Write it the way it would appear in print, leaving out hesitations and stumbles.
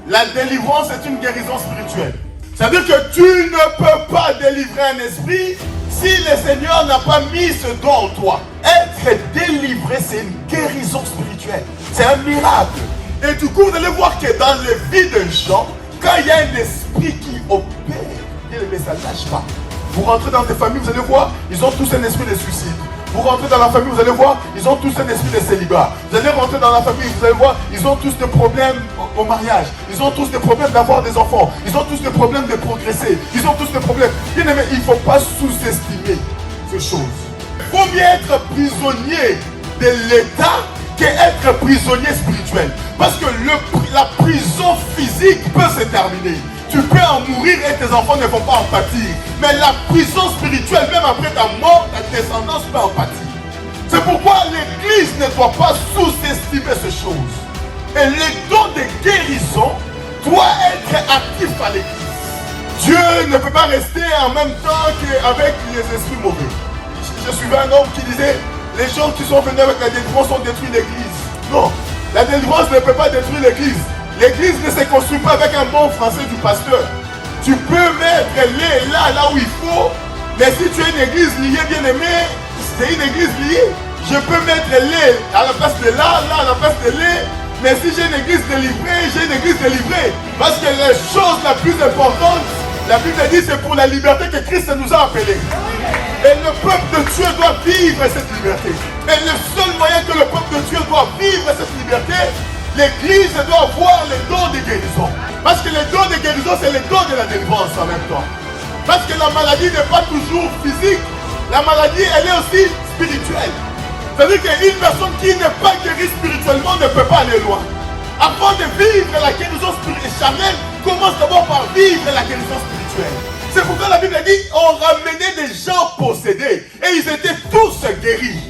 La délivrance est une guérison spirituelle. C'est-à-dire que tu ne peux pas délivrer un esprit si le Seigneur n'a pas mis ce don en toi. Être délivré, c'est une guérison spirituelle. C'est un miracle. Et du coup, vous allez voir que dans le vie de gens, quand il y a un esprit qui opère, ça ne lâche pas. Vous rentrez dans des familles, vous allez voir, ils ont tous un esprit de suicide. Vous rentrez dans la famille, vous allez voir, ils ont tous un esprit de célibat. Vous allez rentrer dans la famille, vous allez voir, ils ont tous des problèmes au mariage. Ils ont tous des problèmes d'avoir des enfants. Ils ont tous des problèmes de progresser. Ils ont tous des problèmes. Bien aimé, il ne faut pas sous-estimer ces choses. Il faut mieux être prisonnier de l'état qu'être prisonnier spirituel. Parce que la prison physique peut se terminer. Tu peux en mourir et tes enfants ne vont pas en pâtir. Mais la prison spirituelle, même après ta mort, ta descendance peut en pâtir. C'est pourquoi l'Église ne doit pas sous-estimer ces choses. Et le don de guérison doit être actif à l'Église. Dieu ne peut pas rester en même temps qu'avec les esprits mauvais. Je suivais un homme qui disait, les gens qui sont venus avec la délivrance ont détruit l'Église. Non, la délivrance ne peut pas détruire l'Église. L'Église ne se construit pas avec un bon français du pasteur. Tu peux mettre les là où il faut, mais si tu es une église liée, bien aimée, c'est une église liée. Je peux mettre les à la place de là à la place de les, mais si j'ai une église délivrée, j'ai une église délivrée. Parce que la chose la plus importante, la Bible dit, c'est pour la liberté que Christ nous a appelés. Et le peuple de Dieu doit vivre cette liberté. Et le seul moyen que le peuple de Dieu doit vivre cette liberté, l'Église doit avoir les dons de guérison. Parce que les dons de guérison, c'est les dons de la délivrance en même temps. Parce que la maladie n'est pas toujours physique. La maladie, elle est aussi spirituelle. C'est-à-dire qu'une personne qui n'est pas guérie spirituellement ne peut pas aller loin. Avant de vivre la guérison charnelle, commence d'abord par vivre la guérison spirituelle. C'est pourquoi la Bible dit, on ramenait des gens possédés. Et ils étaient tous guéris.